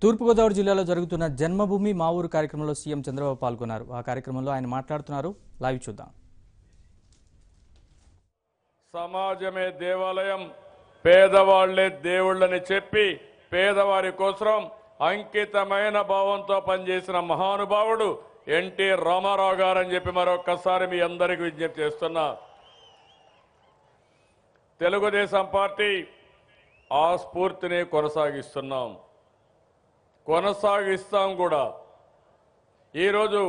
తూర్పుగోదావరి జిల్లాలో జరుగుతున్న జన్మభూమి మా ఊరు కార్యక్రమంలో సీఎం చంద్రబాబు పాల్గొన్నారు. ఆ కార్యక్రమంలో ఆయన మాట్లాడుతున్నారు. లైవ్ చూద్దాం. సమాజమే దేవాలయం, పేదవాళ్లే దేవుళ్ళని చెప్పి పేదవారి కోసం అంకితమైన భావంతో పనిచేసిన మహానుభావుడు ఎన్టీ రామారావు గారని చెప్పి మరొక్కసారి మీ అందరికీ విజ్ఞప్తి చేస్తున్నా. తెలుగుదేశం పార్టీ ఆ స్ఫూర్తిని కొనసాగిస్తాం కూడా. ఈరోజు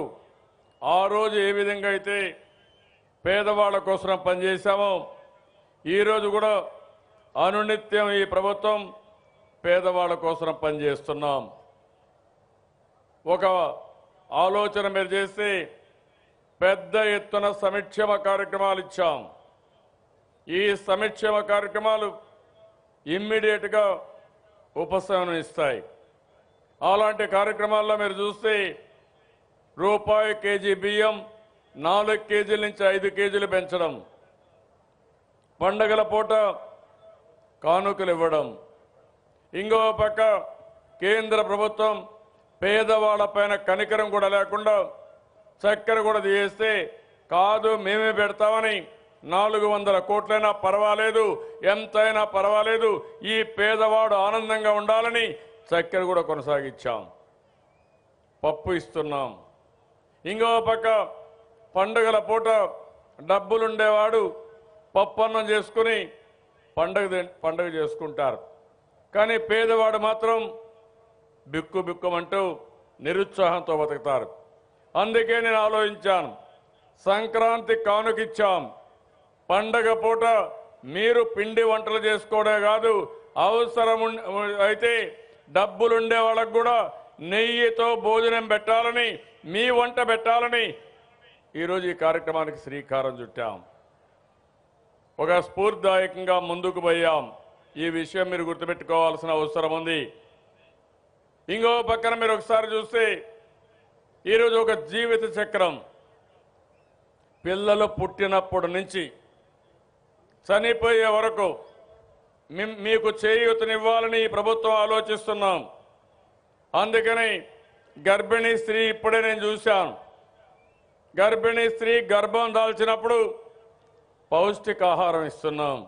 ఆ రోజు ఏ విధంగా అయితే పేదవాళ్ల కోసం పనిచేశామో ఈరోజు కూడా అనునిత్యం ఈ ప్రభుత్వం పేదవాళ్ల కోసం పనిచేస్తున్నాం. ఒక ఆలోచన మీరు చేస్తే పెద్ద ఎత్తున సంక్షేమ కార్యక్రమాలు ఇచ్చాం. ఈ సంక్షేమ కార్యక్రమాలు ఇమ్మీడియట్గా ఉపశమనం ఇస్తాయి. అలాంటి కార్యక్రమాల్లో మీరు చూస్తే రూపాయి కేజీ బియ్యం 4 కేజీల నుంచి 5 కేజీలు పెంచడం, పండగల పూట కానుకలు ఇవ్వడం, ఇంకో పక్క కేంద్ర ప్రభుత్వం పేదవాళ్లపైన కనికరం కూడా లేకుండా చక్కెర కూడా తీయేస్తే కాదు మేమే పెడతామని 400 కోట్లైనా పర్వాలేదు, ఎంతైనా పర్వాలేదు, ఈ పేదవాడు ఆనందంగా ఉండాలని చక్కెర కూడా కొనసాగించాం. పప్పు ఇస్తున్నాం. ఇంకో పక్క పండుగల పూట డబ్బులుండేవాడు పప్పన్నం చేసుకుని పండుగ చేసుకుంటారు. కానీ పేదవాడు మాత్రం బిక్కుమంటూ నిరుత్సాహంతో బతుకుతారు. అందుకే నేను ఆలోచించాను, సంక్రాంతి కానుకిచ్చాం. పండగ పూట మీరు పిండి వంటలు చేసుకోవడే కాదు, అవసరం అయితే డబ్బులుండే వాళ్ళకు కూడా నెయ్యితో భోజనం పెట్టాలని, మీ వంట పెట్టాలని ఈరోజు ఈ కార్యక్రమానికి శ్రీకారం చుట్టాం. ఒక స్ఫూర్తిదాయకంగా ముందుకు పోయాం. ఈ విషయం మీరు గుర్తుపెట్టుకోవాల్సిన అవసరం ఉంది. ఇంకో పక్కన మీరు ఒకసారి చూస్తే ఈరోజు ఒక జీవిత చక్రం, పిల్లలు పుట్టినప్పటి నుంచి చనిపోయే వరకు మీకు చేయూతనివ్వాలని ఈ ప్రభుత్వం ఆలోచిస్తున్నాం. అందుకని గర్భిణీ స్త్రీ ఇప్పుడే నేను చూశాను, గర్భిణీ స్త్రీ గర్భం దాల్చినప్పుడు పౌష్టికాహారం ఇస్తున్నాం.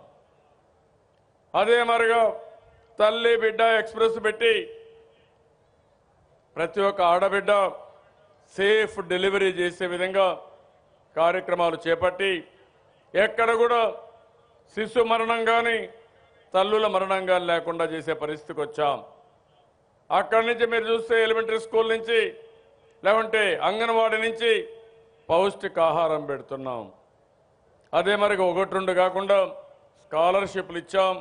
అదే మరిగా తల్లి బిడ్డ ఎక్స్ప్రెస్ పెట్టి ప్రతి ఒక్క ఆడబిడ్డ సేఫ్ డెలివరీ చేసే విధంగా కార్యక్రమాలు చేపట్టి ఎక్కడ కూడా శిశు మరణం కానీ తల్లుల మరణం కానీ లేకుండా చేసే పరిస్థితికి వచ్చాం. అక్కడి నుంచి మీరు చూస్తే ఎలిమెంటరీ స్కూల్ నుంచి లేకుంటే అంగన్వాడీ నుంచి పౌష్టికాహారం పెడుతున్నాం. అదే మరి 1-2 కాకుండా స్కాలర్షిప్లు ఇచ్చాం,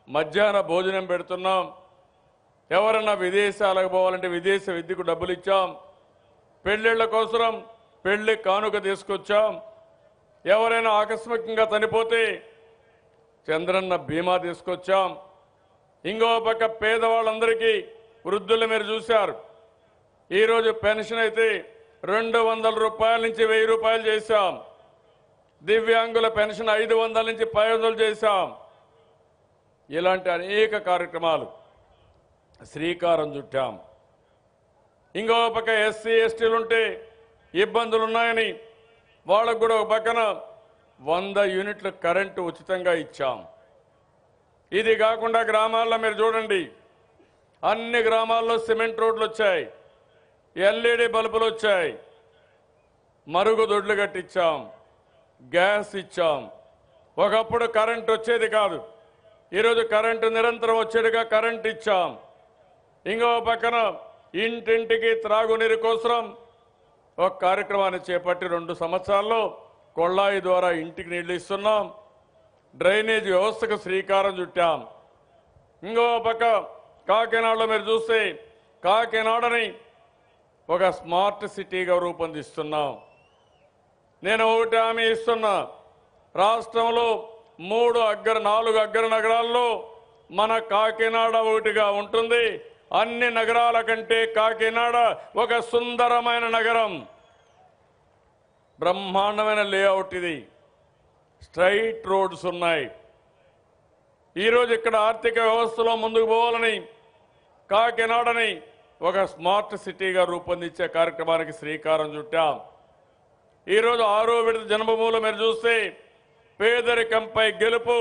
మధ్యాహ్న భోజనం పెడుతున్నాం. ఎవరన్నా విదేశాలకు పోవాలంటే విదేశ విద్యకు డబ్బులు ఇచ్చాం. పెళ్లిళ్ల కోసం పెళ్లి కానుక తీసుకొచ్చాం. ఎవరైనా ఆకస్మికంగా చనిపోతే చంద్రన్న బీమా తీసుకొచ్చాం. ఇంకో పక్క పేదవాళ్ళందరికీ, వృద్ధులు మీరు చూశారు, ఈరోజు పెన్షన్ అయితే 200 రూపాయల నుంచి 1000 రూపాయలు చేశాం. దివ్యాంగుల పెన్షన్ 500 నుంచి 500 చేశాం. ఇలాంటి అనేక కార్యక్రమాలు శ్రీకారం చుట్టాం. ఇంకో పక్క ఎస్సీ ఎస్టీలుంటే ఇబ్బందులు ఉన్నాయని వాళ్ళకు కూడా ఒక పక్కన 100 యూనిట్ల కరెంటు ఉచితంగా ఇచ్చాం. ఇది కాకుండా గ్రామాల్లో మీరు చూడండి, అన్ని గ్రామాల్లో సిమెంట్ రోడ్లు వచ్చాయి, ఎల్ఈడి బల్బులు వచ్చాయి, మరుగుదొడ్లు కట్టించాం, గ్యాస్ ఇచ్చాం. ఒకప్పుడు కరెంటు వచ్చేది కాదు, ఈరోజు కరెంటు నిరంతరం వచ్చేట్టుగా కరెంటు ఇచ్చాం. ఇంకో పక్కన ఇంటింటికి త్రాగునీరు కోసం ఒక కార్యక్రమాన్ని చేపట్టి 2 సంవత్సరాల్లో కొళ్ళాయి ద్వారా ఇంటికి నీళ్లు ఇస్తున్నాం. డ్రైనేజ్ వ్యవస్థకు శ్రీకారం చుట్టాం. ఇంకో పక్క కాకినాడలో మీరు చూస్తే కాకినాడని ఒక స్మార్ట్ సిటీగా రూపొందిస్తున్నాం. నేను ఒకటి హామీ ఇస్తున్నా, రాష్ట్రంలో 4 అగ్ర నగరాల్లో మన కాకినాడ ఒకటిగా ఉంటుంది. అన్ని నగరాల కంటే కాకినాడ ఒక సుందరమైన నగరం, బ్రహ్మాండమైన లేఅవుట్. ఇది స్ట్రైట్ రోడ్స్ ఉన్నాయి. ఈరోజు ఇక్కడ ఆర్థిక వ్యవస్థలో ముందుకు పోవాలని కాకినాడని ఒక స్మార్ట్ సిటీగా రూపొందించే కార్యక్రమానికి శ్రీకారం చుట్టాం. ఈరోజు 6వ విడత జన్మభూమిలో మీరు చూస్తే పేదరికంపై గెలుపు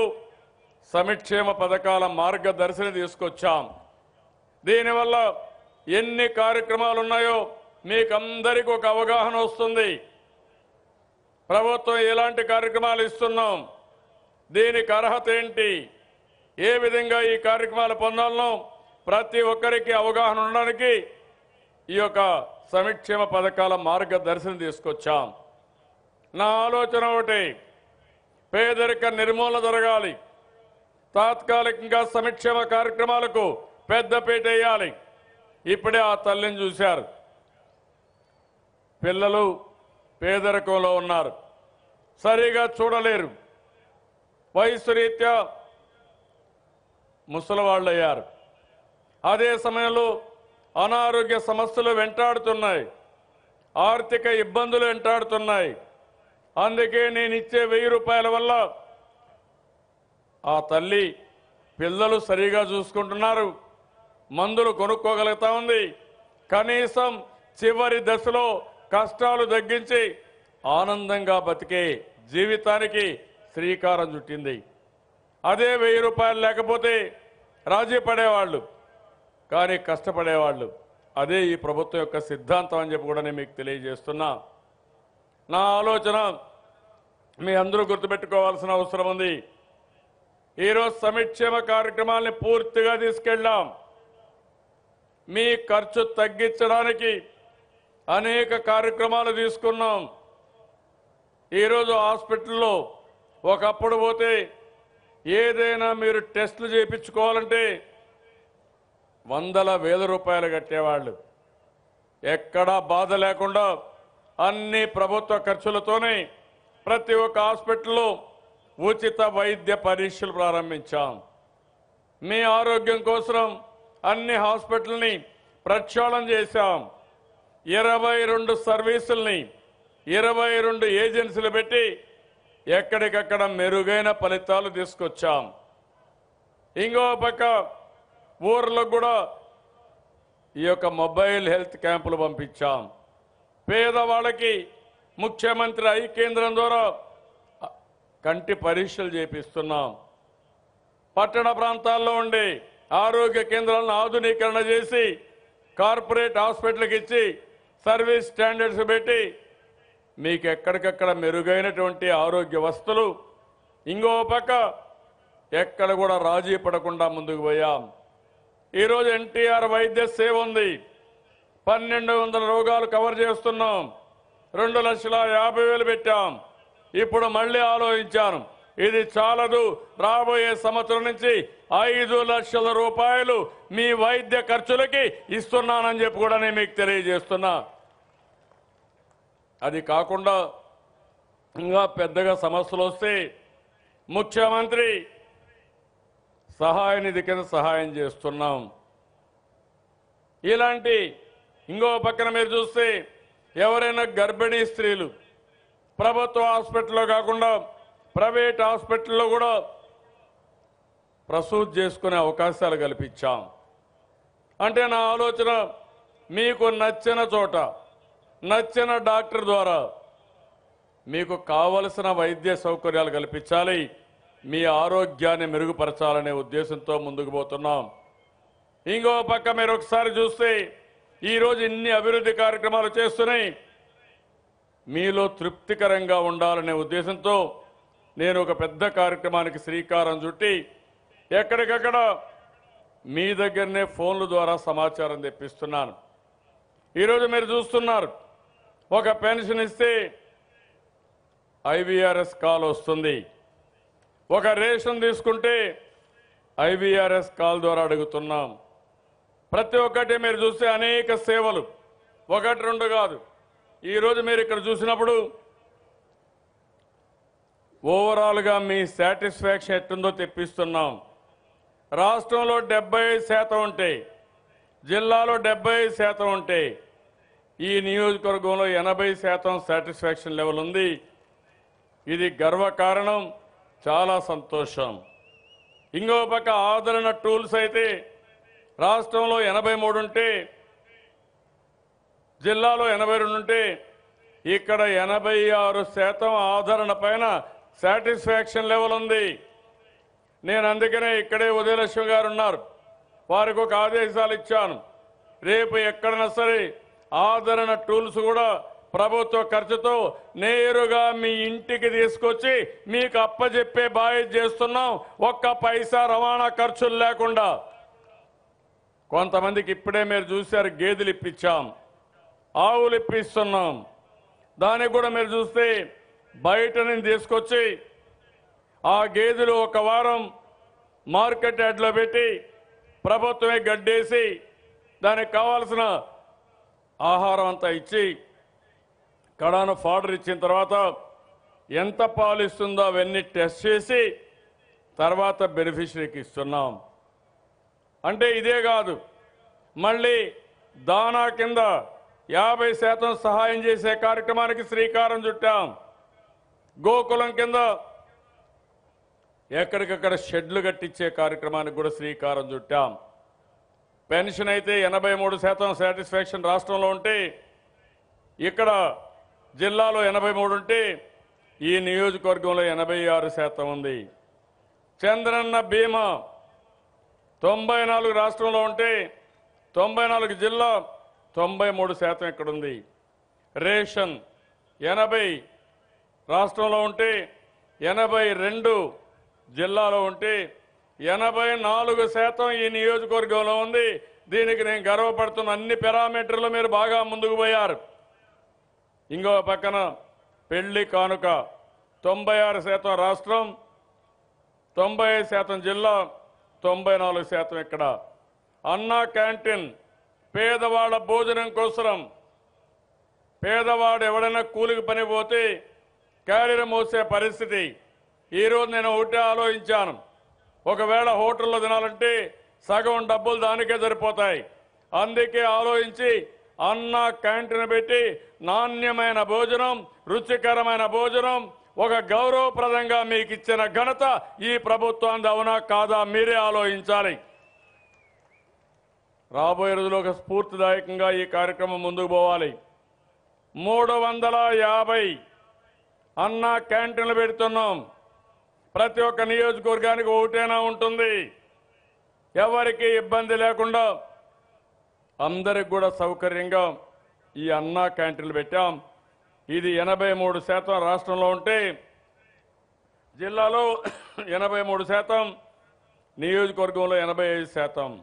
సంక్షేమ పథకాల మార్గదర్శిని తీసుకొచ్చాం. దీనివల్ల ఎన్ని కార్యక్రమాలు ఉన్నాయో మీకందరికీ ఒక అవగాహన వస్తుంది. ప్రభుత్వం ఎలాంటి కార్యక్రమాలు ఇస్తున్నాం, దీనికి అర్హత ఏంటి, ఏ విధంగా ఈ కార్యక్రమాలు పొందాలనో ప్రతి ఒక్కరికి అవగాహన ఉండడానికి ఈ యొక్క సంక్షేమ పథకాల మార్గదర్శనం తీసుకొచ్చాం. నా ఆలోచన ఒకటి, పేదరిక నిర్మూలన జరగాలి. తాత్కాలికంగా సంక్షేమ కార్యక్రమాలకు పెద్దపీట వేయాలి. ఇప్పుడే ఆ తల్లిని చూశారు. పిల్లలు పేదరికంలో ఉన్నారు, సరిగా చూడలేరు, వయసు రీత్యా ముసలివాళ్ళు అయ్యారు. అదే సమయంలో అనారోగ్య సమస్యలు వెంటాడుతున్నాయి, ఆర్థిక ఇబ్బందులు వెంటాడుతున్నాయి. అందుకే నేను ఇచ్చే 1000 రూపాయల వల్ల ఆ తల్లి పిల్లలు సరిగా చూసుకుంటున్నారు, మందులు కొనుక్కోగలుగుతా ఉంది. కనీసం చివరి దశలో కష్టాలు తగ్గించి ఆనందంగా బతికే జీవితానికి శ్రీకారం చుట్టింది. అదే 1000 రూపాయలు లేకపోతే రాజీ పడేవాళ్ళు, కానీ కష్టపడేవాళ్ళు. అదే ఈ ప్రభుత్వం యొక్క సిద్ధాంతం అని చెప్పి కూడా నేను మీకు తెలియజేస్తున్నా. నా ఆలోచన మీ అందరూ గుర్తుపెట్టుకోవాల్సిన అవసరం ఉంది. ఈరోజు సంక్షేమ కార్యక్రమాల్ని పూర్తిగా తీసుకెళ్ళాం. మీ ఖర్చు తగ్గించడానికి అనేక కార్యక్రమాలు తీసుకున్నాం. ఈరోజు హాస్పిటల్లో ఒకప్పుడు పోతే ఏదైనా మీరు టెస్టులు చేయించుకోవాలంటే వందల వేల రూపాయలు కట్టేవాళ్ళు. ఎక్కడా బాధ లేకుండా అన్ని ప్రభుత్వ ఖర్చులతోనే ప్రతి ఒక్క హాస్పిటల్లో ఉచిత వైద్య పరీక్షలు ప్రారంభించాం. మీ ఆరోగ్యం కోసం అన్ని హాస్పిటల్ని ప్రక్షాళన చేశాం. 22 సర్వీసుల్ని 22 ఏజెన్సీలు పెట్టి ఎక్కడికక్కడ మెరుగైన ఫలితాలు తీసుకొచ్చాం. ఇంకో పక్క ఊర్లకు కూడా ఈ యొక్క మొబైల్ హెల్త్ క్యాంపులు పంపించాం. పేదవాళ్ళకి ముఖ్యమంత్రి ఐ కేంద్రం ద్వారా కంటి పరీక్షలు చేపిస్తున్నాం. పట్టణ ప్రాంతాల్లో ఉండే ఆరోగ్య కేంద్రాలను ఆధునీకరణ చేసి కార్పొరేట్ హాస్పిటల్కి ఇచ్చి సర్వీస్ స్టాండర్డ్స్ పెట్టి మీకు ఎక్కడికక్కడ మెరుగైనటువంటి ఆరోగ్య వసతులు. ఇంకో పక్క ఎక్కడ కూడా రాజీ పడకుండా ముందుకు పోయాం. ఈరోజు ఎన్టీఆర్ వైద్య సేవ ఉంది. 1200 రోగాలు కవర్ చేస్తున్నాం. 2,50,000 పెట్టాం. ఇప్పుడు మళ్ళీ ఆలోచించాను, ఇది చాలదు, రాబోయే సంవత్సరం నుంచి 5 లక్షల రూపాయలు మీ వైద్య ఖర్చులకి ఇస్తున్నానని చెప్పి కూడా నేను మీకు తెలియజేస్తున్నా. అది కాకుండా ఇంకా పెద్దగా సమస్యలు వస్తే ముఖ్యమంత్రి సహాయ నిధి కింద సహాయం చేస్తున్నాం. ఇలాంటి ఇంకో పక్కన మీరు చూస్తే ఎవరైనా గర్భిణీ స్త్రీలు ప్రభుత్వ హాస్పిటల్లో కాకుండా ప్రైవేట్ హాస్పిటల్లో కూడా ప్రసూతి చేసుకునే అవకాశాలు కల్పించాం. అంటే నా ఆలోచన, మీకు నచ్చిన చోట నచ్చిన డాక్టర్ ద్వారా మీకు కావలసిన వైద్య సౌకర్యాలు కల్పించాలి, మీ ఆరోగ్యాన్ని మెరుగుపరచాలనే ఉద్దేశంతో ముందుకు పోతున్నాం. ఇంకో పక్క మీరు ఒకసారి చూస్తే ఈరోజు ఇన్ని అభివృద్ధి కార్యక్రమాలు చేస్తున్నాయి, మీలో తృప్తికరంగా ఉండాలనే ఉద్దేశంతో నేను ఒక పెద్ద కార్యక్రమానికి శ్రీకారం చుట్టి ఎక్కడికక్కడ మీ దగ్గరనే ఫోన్ల ద్వారా సమాచారం తెప్పిస్తున్నాను. ఈరోజు మీరు చూస్తున్నారు, ఒక పెన్షన్ ఇస్తే IVRS కాల్ వస్తుంది. ఒక రేషన్ తీసుకుంటే IVRS కాల్ ద్వారా అడుగుతున్నాం. ప్రతి ఒక్కటి మీరు చూస్తే అనేక సేవలు, 1-2 కాదు. ఈరోజు మీరు ఇక్కడ చూసినప్పుడు ఓవరాల్గా మీ సాటిస్ఫాక్షన్ ఎట్టుందో తెప్పిస్తున్నాం. రాష్ట్రంలో 75% ఉంటే, జిల్లాలో 75% ఉంటే, ఈ నియోజకవర్గంలో 80% సాటిస్ఫాక్షన్ లెవెల్ ఉంది. ఇది గర్వకారణం, చాలా సంతోషం. ఇంకో పక్క ఆదరణ టూల్స్ అయితే రాష్ట్రంలో 83 ఉంటే జిల్లాలో 82 ఉంటే ఇక్కడ 86% ఆదరణ పైన సాటిస్ఫాక్షన్ లెవెల్ ఉంది. నేను అందుకనే ఇక్కడే ఉదయలక్ష్మి గారు ఉన్నారు, వారికి ఒక ఆదేశాలు ఇచ్చాను. రేపు ఎక్కడైనా సరే ఆదరణ టూల్స్ కూడా ప్రభుత్వ ఖర్చుతో నేరుగా మీ ఇంటికి తీసుకొచ్చి మీకు అప్పజెప్పే బాధ్యత చేస్తున్నాం. ఒక్క పైసా రవాణా ఖర్చులు లేకుండా. కొంతమందికి ఇప్పుడే మీరు చూశారు, గేదెలు ఇప్పించాం, ఆవులు ఇప్పిస్తున్నాం. దానికి కూడా మీరు చూస్తే బయట నుంచి తీసుకొచ్చి ఆ గేదెలు ఒక వారం మార్కెట్ యార్డ్లో పెట్టి ప్రభుత్వమే గడ్డేసి దానికి కావాల్సిన ఆహారం అంతా ఇచ్చి కడాను ఫాడర్ ఇచ్చిన తర్వాత ఎంత పాలు ఇస్తుందో అవన్నీ టెస్ట్ చేసి తర్వాత బెనిఫిషరీకి ఇస్తున్నాం. అంటే ఇదే కాదు, మళ్ళీ దానా కింద 50% సహాయం చేసే కార్యక్రమానికి శ్రీకారం చుట్టాం. గోకులం కింద ఎక్కడికక్కడ షెడ్లు కట్టించే కార్యక్రమానికి కూడా శ్రీకారం చుట్టాం. పెన్షన్ అయితే 83% సాటిస్ఫాక్షన్ రాష్ట్రంలో ఉంటే, ఇక్కడ జిల్లాలో 83 ఉంటే ఈ నియోజకవర్గంలో 86% ఉంది. చంద్రన్న బీమా 94 రాష్ట్రంలో ఉంటే 94 జిల్లా 93% ఇక్కడ ఉంది. రేషన్ 80 రాష్ట్రంలో ఉంటే 82 జిల్లాలో ఉంటే 84% ఈ నియోజకవర్గంలో ఉంది. దీనికి నేను గర్వపడుతున్న అన్ని పారామీటర్లు మీరు బాగా ముందుకు పోయారు. ఇంకో పక్కన పెళ్లి కానుక 96% రాష్ట్రం, 95% జిల్లా, 94% ఇక్కడ. అన్నా క్యాంటీన్ పేదవాళ్ళ భోజనం కోసం, పేదవాడు ఎవడైనా కూలికి పని పోతే క్యారియర్ మోసే పరిస్థితి. ఈరోజు నేను ఒకటే ఆలోచించాను, ఒకవేళ హోటల్లో తినాలంటే సగం డబ్బులు దానికే సరిపోతాయి. అందుకే ఆలోచించి అన్నా క్యాంటీన్ పెట్టి నాణ్యమైన భోజనం, రుచికరమైన భోజనం ఒక గౌరవప్రదంగా మీకు ఇచ్చిన ఘనత ఈ ప్రభుత్వానికి. అవునా కాదా మీరే ఆలోచించాలి. రాబోయే రోజుల్లో ఒక స్ఫూర్తిదాయకంగా ఈ కార్యక్రమం ముందుకు పోవాలి. 350 అన్నా క్యాంటీన్లు పెడుతున్నాం. ప్రతి ఒక్క నియోజకవర్గానికి ఒకటేనా ఉంటుంది. ఎవరికి ఇబ్బంది లేకుండా అందరికి కూడా సౌకర్యంగా ఈ అన్నా క్యాంటీన్లు పెట్టాం. ఇది 83% రాష్ట్రంలో ఉంటే జిల్లాలో 83%, నియోజకవర్గంలో 85%.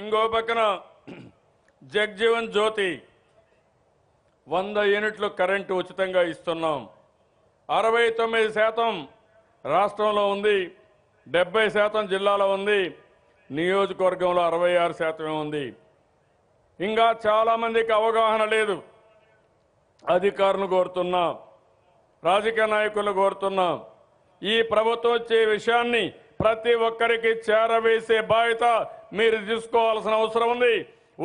ఇంకో పక్కన జగ్జీవన్ జ్యోతి 100 యూనిట్లు కరెంటు ఉచితంగా ఇస్తున్నాం. 69% రాష్ట్రంలో ఉంది, 70% జిల్లాలో ఉంది, నియోజకవర్గంలో 66% ఉంది. ఇంకా చాలా మందికి అవగాహన లేదు. అధికారులు కోరుతున్నా, రాజకీయ నాయకులు కోరుతున్నా, ఈ ప్రభుత్వం వచ్చే విషయాన్ని ప్రతి ఒక్కరికి చేరవేసే బాధ్యత మీరు తీసుకోవాల్సిన అవసరం ఉంది.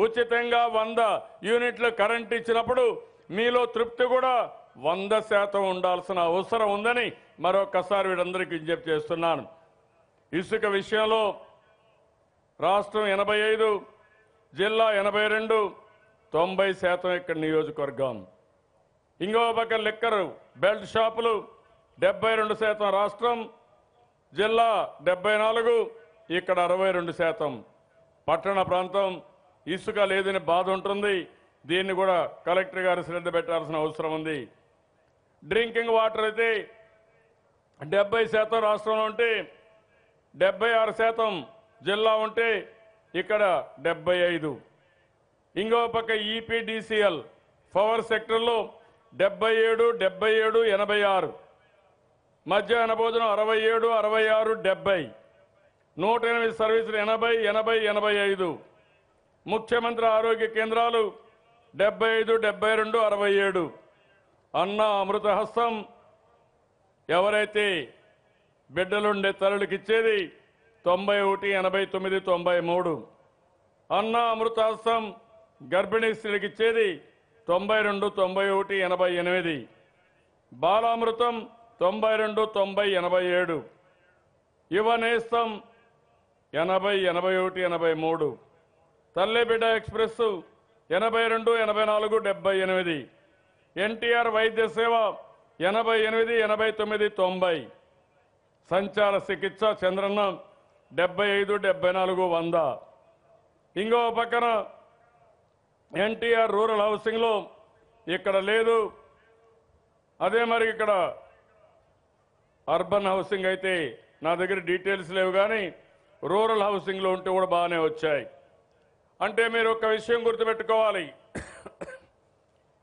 ఉచితంగా 100 యూనిట్లు కరెంట్ ఇచ్చినప్పుడు మీలో తృప్తి కూడా 100% ఉండాల్సిన అవసరం ఉందని మరొకసారి వీరందరికీ విజ్ఞప్తి చేస్తున్నాను. ఇసుక విషయంలో రాష్ట్రం 85, జిల్లా 82, 90% ఇక్కడ నియోజకవర్గం. ఇంకో పక్క లిక్కర్ బెల్ట్ షాపులు 72% రాష్ట్రం, జిల్లా 74, ఇక్కడ 62%. పట్టణ ప్రాంతం ఇసుక లేదని బాధ ఉంటుంది. దీన్ని కూడా కలెక్టర్ గారు శ్రద్ధ పెట్టాల్సిన అవసరం ఉంది. డ్రింకింగ్ వాటర్ అయితే 70% రాష్ట్రంలో ఉంటే 76% జిల్లా ఉంటే ఇక్కడ 75. ఇంకో పక్క ఈపీడీసీఎల్ పవర్ సెక్టర్లో 77, 77, 86. మధ్యాహ్న భోజనం 67, 66, 70. 108 సర్వీసులు 80, 80, 85. ముఖ్యమంత్రి ఆరోగ్య కేంద్రాలు 75, 72, 67. అన్న అమృత హస్తం ఎవరైతే బిడ్డలుండే తల్లులకు ఇచ్చేది 91, 89, 93. అన్న అమృత హస్తం గర్భిణీ స్త్రీలకు ఇచ్చేది 92, 91, 88. బాలామృతం 92, 90, 87. యువ నేస్తం 80, 81, 83. తల్లిబిడ్డ ఎక్స్ప్రెస్ 82, 84, 78, ఎన్టీఆర్ వైద్య సేవ 88, 89, 90, సంచార చికిత్స చంద్రన్న 75, 74, 100. ఇంకో పక్కన ఎన్టీఆర్ రూరల్ హౌసింగ్లో ఇక్కడ లేదు. అదే మరి ఇక్కడ అర్బన్ హౌసింగ్ అయితే నా దగ్గర డీటెయిల్స్ లేవు, కానీ రూరల్ హౌసింగ్లో ఉంటే కూడా బాగానే వచ్చాయి. అంటే మీరు ఒక విషయం గుర్తుపెట్టుకోవాలి.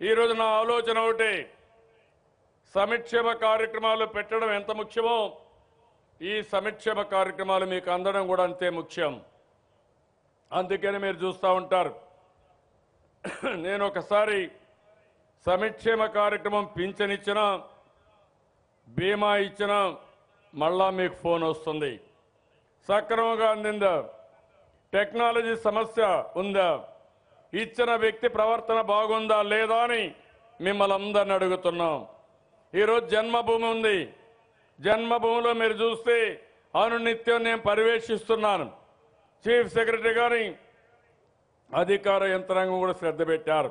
ఈరోజు నా ఆలోచన ఒకటి, సంక్షేమ కార్యక్రమాలు పెట్టడం ఎంత ముఖ్యమో ఈ సంక్షేమ కార్యక్రమాలు మీకు అందడం కూడా అంతే ముఖ్యం. అందుకని మీరు చూస్తూ ఉంటారు. నేను ఒకసారి సంక్షేమ కార్యక్రమం పింఛన్ ఇచ్చినా, బీమా ఇచ్చినా మళ్ళా మీకు ఫోన్ వస్తుంది. సక్రమంగా అందిందా, టెక్నాలజీ సమస్య ఉందా, ఇచ్చిన వ్యక్తి ప్రవర్తన బాగుందా లేదా అని మిమ్మల్ని అందరిని అడుగుతున్నాం. ఈరోజు జన్మభూమి ఉంది. జన్మభూమిలో మీరు చూస్తే అనునిత్యం నేను పర్యవేక్షిస్తున్నాను. చీఫ్ సెక్రటరీ గారి అధికార యంత్రాంగం కూడా శ్రద్ధ పెట్టారు.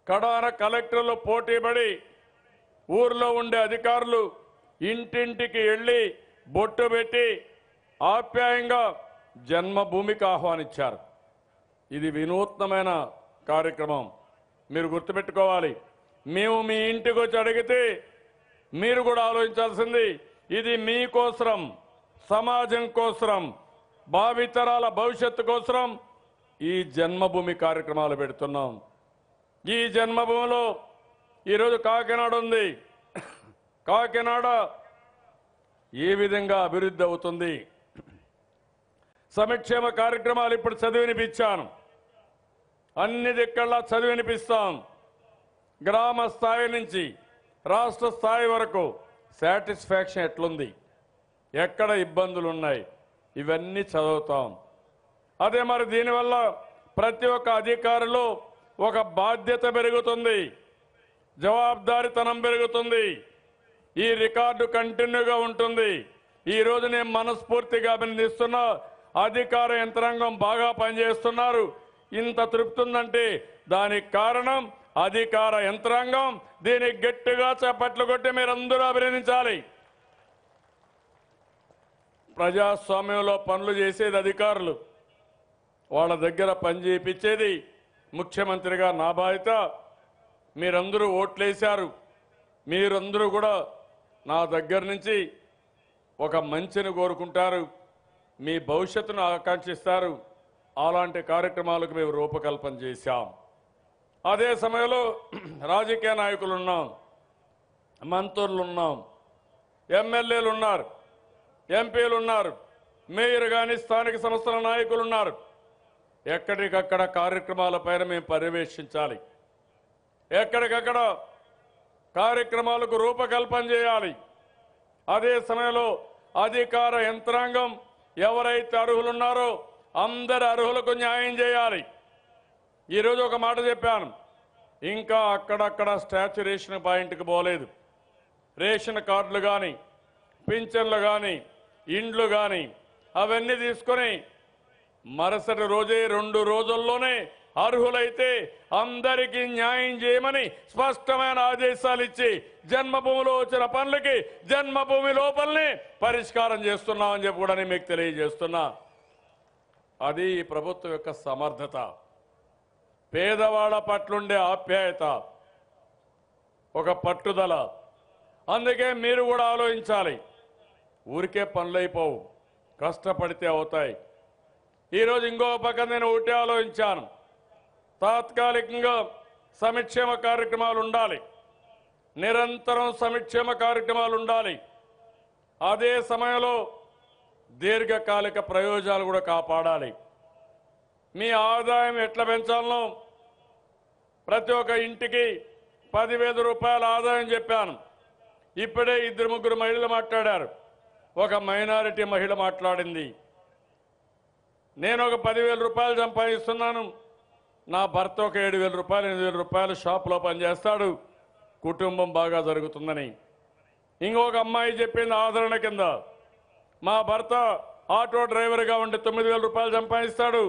కడాన కలెక్టర్లు పోటీపడి ఊర్లో ఉండే అధికారులు ఇంటింటికి వెళ్ళి బొట్టు పెట్టి ఆప్యాయంగా జన్మభూమికి ఆహ్వానించారు. ఇది వినూత్నమైన కార్యక్రమం. మీరు గుర్తుపెట్టుకోవాలి. మేము మీ ఇంటికి వచ్చి అడిగితే మీరు కూడా ఆలోచించాల్సింది, ఇది మీకోసం, సమాజం కోసం, భావితరాల భవిష్యత్తు కోసం ఈ జన్మభూమి కార్యక్రమాలు పెడుతున్నాం. ఈ జన్మభూమిలో ఈరోజు కాకినాడ ఉంది. కాకినాడ ఏ విధంగా అభివృద్ధి అవుతుంది, సంక్షేమ కార్యక్రమాలు ఇప్పుడు చదివినిపించాను. అన్ని దిక్కల్లా చదివినిపిస్తాం. గ్రామ స్థాయి నుంచి రాష్ట్ర స్థాయి వరకు సాటిస్ఫాక్షన్ ఎట్లుంది, ఎక్కడ ఇబ్బందులు ఉన్నాయి, ఇవన్నీ చదువుతాం. అదే మరి దీనివల్ల ప్రతి ఒక్క అధికారిలో ఒక బాధ్యత పెరుగుతుంది, జవాబుదారీతనం పెరుగుతుంది. ఈ రికార్డు కంటిన్యూగా ఉంటుంది. ఈ రోజు నేను మనస్ఫూర్తిగా అభినందిస్తున్నా. అధికార యంత్రాంగం బాగా పనిచేస్తున్నారు. ఇంత తృప్తి ఉందంటే దానికి కారణం అధికార యంత్రాంగం. దీనికి గట్టిగా చప్పట్లు కొట్టి మీరందరూ అభినందించాలి. ప్రజాస్వామ్యంలో పనులు చేసేది అధికారులు, వాళ్ళ దగ్గర పని చేయించేది ముఖ్యమంత్రిగా నా బాధ్యత. మీరందరూ ఓట్లేశారు. మీరందరూ కూడా నా దగ్గర నుంచి ఒక మంచిని కోరుకుంటారు, మీ భవిష్యత్తును ఆకాంక్షిస్తారు. అలాంటి కార్యక్రమాలకు మేము రూపకల్పన చేశాం. అదే సమయంలో రాజకీయ నాయకులు ఉన్నాం, మంత్రులు ఉన్నాం, ఎమ్మెల్యేలు ఉన్నారు, ఎంపీలు ఉన్నారు, మేయర్ కానీ స్థానిక సంస్థల నాయకులు ఉన్నారు. ఎక్కడికక్కడ కార్యక్రమాలపైన మేము పర్యవేక్షించాలి. ఎక్కడికక్కడ కార్యక్రమాలకు రూపకల్పన చేయాలి. అదే సమయంలో అధికార యంత్రాంగం ఎవరైతే అర్హులున్నారో అందరి అర్హులకు న్యాయం చేయాలి. ఈరోజు ఒక మాట చెప్పాను, ఇంకా అక్కడక్కడ స్టాచ్యురేషన్ పాయింట్కి పోలేదు. రేషన్ కార్డులు కానీ, పింఛన్లు కానీ, ఇండ్లు కానీ అవన్నీ తీసుకొని మరుసటి రోజే 2 రోజుల్లోనే అర్హులైతే అందరికీ న్యాయం చేయమని స్పష్టమైన ఆదేశాలు ఇచ్చి జన్మభూమిలో వచ్చిన పనులకి జన్మభూమి లోపలనే పరిష్కారం చేస్తున్నామని చెప్పి కూడా నేను మీకు తెలియజేస్తున్నా. అది ఈ ప్రభుత్వం యొక్క సమర్థత, పేదవాళ్ళ పట్లుండే ఆప్యాయత, ఒక పట్టుదల. అందుకే మీరు కూడా ఆలోచించాలి. ఊరికే పనులైపోవు, కష్టపడితే అవుతాయి. ఈరోజు ఇంకో పక్కన నేను ఒకటే ఆలోచించాను, తాత్కాలికంగా సంక్షేమ కార్యక్రమాలు ఉండాలి, నిరంతరం సంక్షేమ కార్యక్రమాలు ఉండాలి. అదే సమయంలో దీర్ఘకాలిక ప్రయోజనాలు కూడా కాపాడాలి. మీ ఆదాయం ఎట్లా పెంచాలనో ప్రతి ఒక్క ఇంటికి 10,000 రూపాయల ఆదాయం చెప్పాను. ఇప్పుడే 2-3 మహిళలు మాట్లాడారు. ఒక మైనారిటీ మహిళ మాట్లాడింది, నేను ఒక 10,000 రూపాయలు సంపాదిస్తున్నాను, నా భర్త ఒక 7,000 రూపాయలు 8,000 రూపాయలు షాప్లో పనిచేస్తాడు, కుటుంబం బాగా జరుగుతుందని. ఇంకొక అమ్మాయి చెప్పింది ఆదరణ కింద, మా భర్త ఆటో డ్రైవర్గా ఉండి 9,000 రూపాయలు సంపాదిస్తాడు,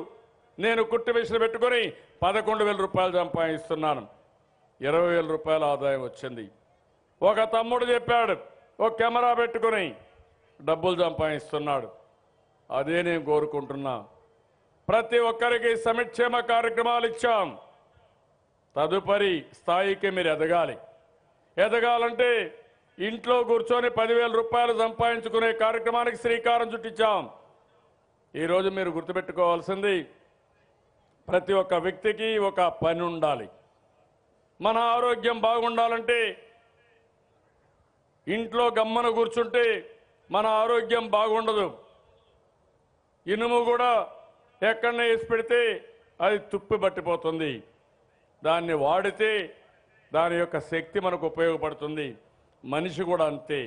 నేను కుట్టు మిషన్ పెట్టుకొని 11,000 రూపాయలు సంపాదిస్తున్నాను. 20,000 రూపాయల ఆదాయం వచ్చింది. ఒక తమ్ముడు చెప్పాడు, ఒక కెమెరా పెట్టుకుని డబ్బులు సంపాదిస్తున్నాడు. అదే నేను కోరుకుంటున్నా. ప్రతి ఒక్కరికి సంక్షేమ కార్యక్రమాలు ఇచ్చాం. తదుపరి స్థాయికి మీరు ఎదగాలి. ఎదగాలంటే ఇంట్లో కూర్చొని 10,000 రూపాయలు సంపాదించుకునే కార్యక్రమానికి శ్రీకారం చుట్టించాం. ఈరోజు మీరు గుర్తుపెట్టుకోవాల్సింది, ప్రతి ఒక్క వ్యక్తికి ఒక పని ఉండాలి. మన ఆరోగ్యం బాగుండాలంటే ఇంట్లో గమ్మన కూర్చుంటే మన ఆరోగ్యం బాగుండదు. ఇనుము కూడా ఎక్కడనే వేసి పెడితే అది తుప్పు పట్టిపోతుంది. దాన్ని వాడితే దాని యొక్క శక్తి మనకు ఉపయోగపడుతుంది. మనిషి కూడా అంతే.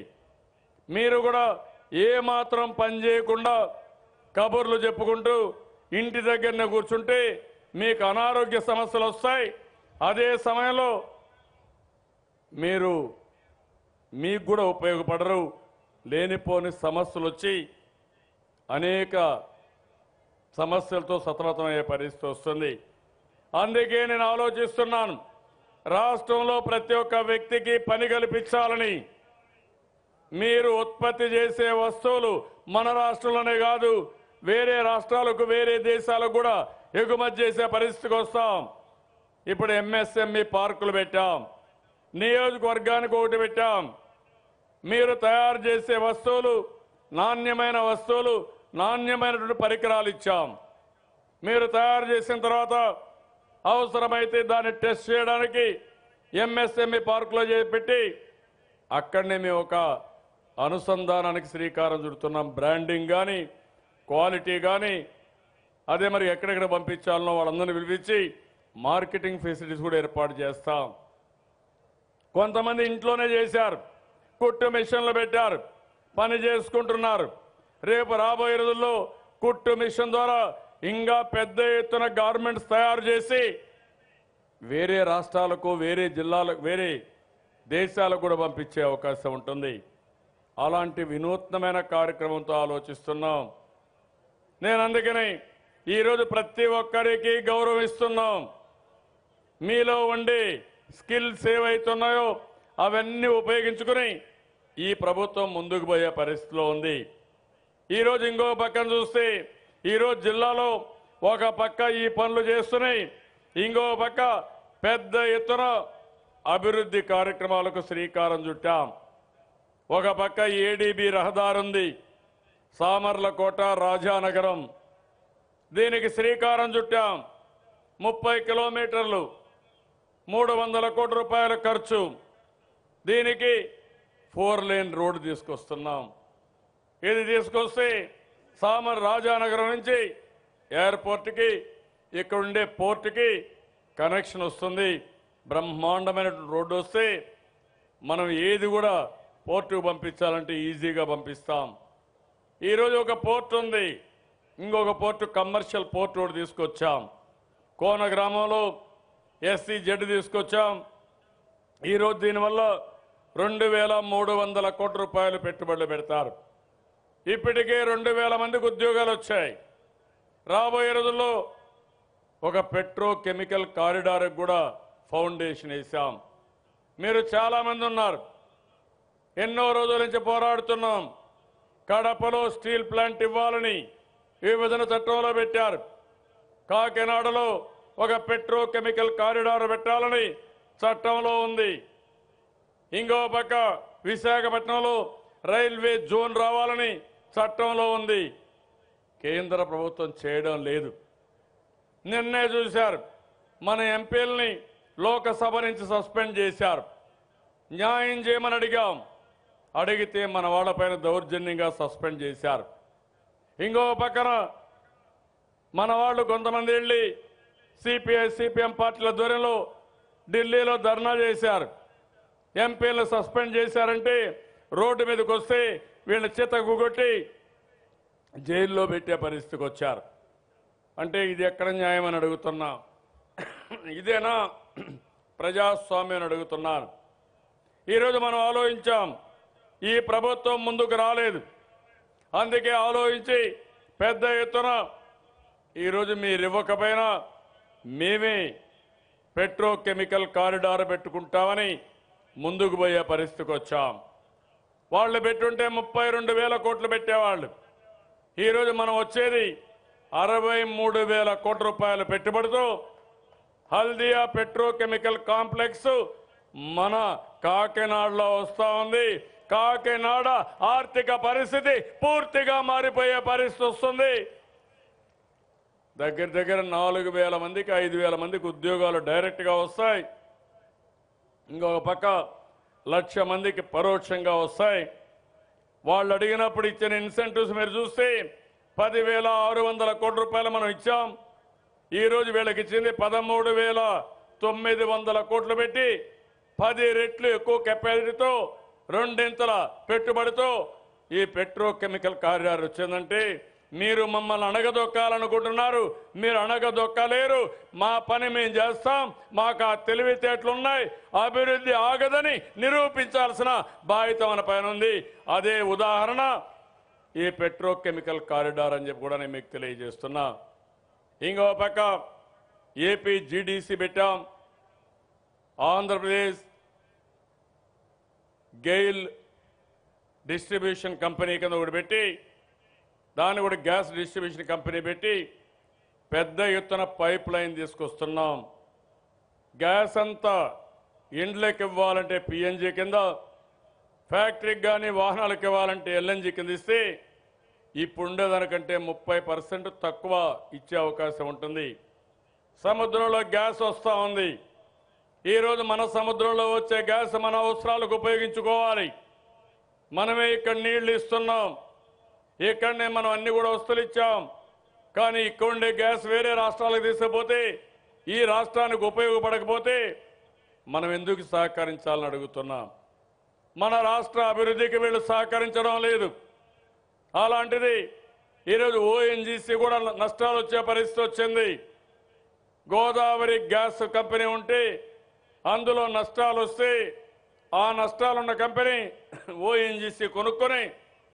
మీరు కూడా ఏ మాత్రం పని చేయకుండా కబుర్లు చెప్పుకుంటూ ఇంటి దగ్గరనే కూర్చుంటే మీకు అనారోగ్య సమస్యలు వస్తాయి. అదే సమయంలో మీకు కూడా ఉపయోగపడరు. లేనిపోని సమస్యలు వచ్చి అనేక సమస్యలతో సతమతమయ్యే పరిస్థితి వస్తుంది. అందుకే నేను ఆలోచిస్తున్నాను, రాష్ట్రంలో ప్రతి ఒక్క వ్యక్తికి పని కల్పించాలని. మీరు ఉత్పత్తి చేసే వస్తువులు మన రాష్ట్రంలోనే కాదు, వేరే రాష్ట్రాలకు, వేరే దేశాలకు కూడా ఎగుమతి చేసే పరిస్థితికి వస్తాం. ఇప్పుడు ఎంఎస్ఎంఈ పార్కులు పెట్టాం, నియోజకవర్గానికి ఒకటి పెట్టాం. మీరు తయారు చేసే వస్తువులు, నాణ్యమైన వస్తువులు, నాణ్యమైనటువంటి పరికరాలు ఇచ్చాం. మీరు తయారు చేసిన తర్వాత అవసరమైతే దాన్ని టెస్ట్ చేయడానికి ఎంఎస్ఎంఈ పార్కులో పెట్టి అక్కడనే మేము ఒక అనుసంధానానికి శ్రీకారం చుడుతున్నాం. బ్రాండింగ్ కానీ, క్వాలిటీ కానీ, అదే మరి ఎక్కడెక్కడ పంపించాలనో వాళ్ళందరినీ పిలిపించి మార్కెటింగ్ ఫెసిలిటీస్ కూడా ఏర్పాటు చేస్తాం. కొంతమంది ఇంట్లోనే చేశారు, కుట్టు మిషన్లు పెట్టారు, పని చేసుకుంటున్నారు. రేపు రాబోయే రోజుల్లో కుట్టు మిషన్ ద్వారా ఇంకా పెద్ద ఎత్తున గార్మెంట్స్ తయారు చేసి వేరే రాష్ట్రాలకు, వేరే జిల్లాలకు, వేరే దేశాలకు కూడా పంపించే అవకాశం ఉంటుంది. అలాంటి వినూత్నమైన కార్యక్రమంతో ఆలోచిస్తున్నాం. నేను అందుకని ఈరోజు ప్రతి ఒక్కరికి గౌరవం ఇస్తున్నాం. మీలో ఉండే స్కిల్స్ ఏవైతున్నాయో అవన్నీ ఉపయోగించుకుని ఈ ప్రభుత్వం ముందుకు పోయే పరిస్థితిలో ఉంది. ఈరోజు ఇంకో పక్కన చూస్తే ఈరోజు జిల్లాలో ఒక పక్క ఈ పనులు చేస్తున్నాయి, ఇంకో పక్క పెద్ద ఎత్తున అభివృద్ధి కార్యక్రమాలకు శ్రీకారం చుట్టాం. ఒక పక్క ఏడీబీ రహదారి ఉంది, సామర్లకోట రాజానగరం, దీనికి శ్రీకారం చుట్టాం. 30 కిలోమీటర్లు, 300 కోట్ల రూపాయల ఖర్చు. దీనికి 4 లేన్ రోడ్డు తీసుకొస్తున్నాం. ఇది తీసుకొస్తే రాజానగరం నుంచి ఎయిర్పోర్ట్కి, ఇక్కడ ఉండే పోర్టుకి కనెక్షన్ వస్తుంది. బ్రహ్మాండమైన రోడ్డు వస్తే మనం ఏది కూడా పోర్టుకు పంపించాలంటే ఈజీగా పంపిస్తాం. ఈరోజు ఒక పోర్ట్ ఉంది, ఇంకొక పోర్టు కమర్షియల్ పోర్ట్ రోడ్ తీసుకొచ్చాం. కోన గ్రామంలో SEZ తీసుకొచ్చాం. ఈరోజు దీనివల్ల 2,300 కోట్ల రూపాయలు పెట్టుబడులు పెడతారు. ఇప్పటికే 2,000 మందికి ఉద్యోగాలు వచ్చాయి. రాబోయే రోజుల్లో ఒక పెట్రోకెమికల్ కారిడార్ కూడా ఫౌండేషన్ వేశాం. మీరు చాలా మంది ఉన్నారు, ఎన్నో రోజుల నుంచి పోరాడుతున్నాం. కడపలో స్టీల్ ప్లాంట్ ఇవ్వాలని విభజన చట్టంలో పెట్టారు. కాకినాడలో ఒక పెట్రోకెమికల్ కారిడార్ పెట్టాలని చట్టంలో ఉంది. ఇంకో పక్క విశాఖపట్నంలో రైల్వే జోన్ రావాలని చట్టంలో ఉంది. కేంద్ర ప్రభుత్వం చేయడం లేదు. నిన్నే చూశారు, మన ఎంపీలని లోకసభ నుంచి సస్పెండ్ చేశారు. న్యాయం చేయమని అడిగాం, అడిగితే మన వాళ్ళపైన దౌర్జన్యంగా సస్పెండ్ చేశారు. ఇంకో పక్కన మన వాళ్ళు కొంతమంది వెళ్ళి సిపిఐ సిపిఎం పార్టీల ధ్వర్యంలో ఢిల్లీలో ధర్నా చేశారు. ఎంపీలను సస్పెండ్ చేశారంటే రోడ్డు మీదకి వస్తే వీళ్ళ చేత గుగొట్టి జైల్లో పెట్టే పరిస్థితికి వచ్చారు. అంటే ఇది ఎక్కడ న్యాయం అని అడుగుతున్నా? ఇదేనా ప్రజాస్వామ్యం అడుగుతున్నాను. ఈరోజు మనం ఆలోచించాం, ఈ ప్రభుత్వం ముందుకు రాలేదు. అందుకే ఆలోచించి పెద్ద ఎత్తున ఈరోజు మీరు ఇవ్వకపోయినా మేమే పెట్రోకెమికల్ కారిడార్ పెట్టుకుంటామని ముందుకు పోయే పరిస్థితికి వచ్చాం. వాళ్ళు పెట్టుంటే 32,000 కోట్లు పెట్టేవాళ్ళు. ఈరోజు మనం వచ్చేది 63,000 కోట్ల రూపాయల పెట్టుబడితో హల్దియా పెట్రోకెమికల్ కాంప్లెక్స్ మన కాకినాడలో వస్తా ఉంది. కాకినాడ ఆర్థిక పరిస్థితి పూర్తిగా మారిపోయే పరిస్థితి వస్తుంది. దగ్గర దగ్గర 4,000 మందికి 5,000 మందికి ఉద్యోగాలు డైరెక్ట్గా వస్తాయి. ఇంకొక పక్క 1,00,000 మందికి పరోక్షంగా వస్తాయి. వాళ్ళు అడిగినప్పుడు ఇచ్చిన ఇన్సెంటివ్స్ మీరు చూస్తే 10,600 కోట్ల రూపాయలు మనం ఇచ్చాం. ఈరోజు వీళ్ళకి ఇచ్చింది 13,900 కోట్లు పెట్టి 10 రెట్లు ఎక్కువ కెపాసిటీతో 2 పెట్టుబడితో ఈ పెట్రోకెమికల్ కారిడార్ వచ్చిందంటే మీరు మమ్మల్ని అణగదొక్కాలనుకుంటున్నారు. మీరు అణగదొక్కలేరు. మా పని మేము చేస్తాం. మాకు ఆ తెలివితేటలున్నాయి. అభివృద్ధి ఆగదని నిరూపించాల్సిన బాధ్యత మన పైన ఉంది. అదే ఉదాహరణ ఈ పెట్రోకెమికల్ కారిడార్ అని చెప్పి కూడా నేను మీకు తెలియజేస్తున్నా. ఇంకో పక్క ఏపీ జీడీసీ పెట్టాం. ఆంధ్రప్రదేశ్ గెయిల్ డిస్ట్రిబ్యూషన్ కంపెనీ కింద ఒకటి పెట్టి దాన్ని కూడా గ్యాస్ డిస్ట్రిబ్యూషన్ కంపెనీ పెట్టి పెద్ద ఎత్తున పైప్ లైన్ తీసుకొస్తున్నాం. గ్యాస్ అంతా ఇండ్లకి ఇవ్వాలంటే పిఎన్జీ కింద, ఫ్యాక్టరీకి కానీ వాహనాలకు ఇవ్వాలంటే ఎల్ఎన్జీ కింద ఇస్తే ఇప్పుడు ఉండేదానికంటే 30% తక్కువ ఇచ్చే అవకాశం ఉంటుంది. సముద్రంలో గ్యాస్ వస్తూ ఉంది. ఈరోజు మన సముద్రంలో వచ్చే గ్యాస్ మన అవసరాలకు ఉపయోగించుకోవాలి. మనమే ఇక్కడ నీళ్లు ఇస్తున్నాం. ఇక్కడనే మనం అన్ని కూడా వస్తువులు ఇచ్చాం. కానీ ఇక్కడ ఉండే గ్యాస్ వేరే రాష్ట్రాలకు తీసుకుపోతే ఈ రాష్ట్రానికి ఉపయోగపడకపోతే మనం ఎందుకు సహకరించాలని అడుగుతున్నాం. మన రాష్ట్ర అభివృద్ధికి వీళ్ళు సహకరించడం లేదు. అలాంటిది ఈరోజు ఓఎన్జీసీ కూడా నష్టాలు వచ్చే పరిస్థితి వచ్చింది. గోదావరి గ్యాస్ కంపెనీ ఉంటే అందులో నష్టాలు వస్తే ఆ నష్టాలున్న కంపెనీ ఓఎన్జీసీ కొనుక్కొని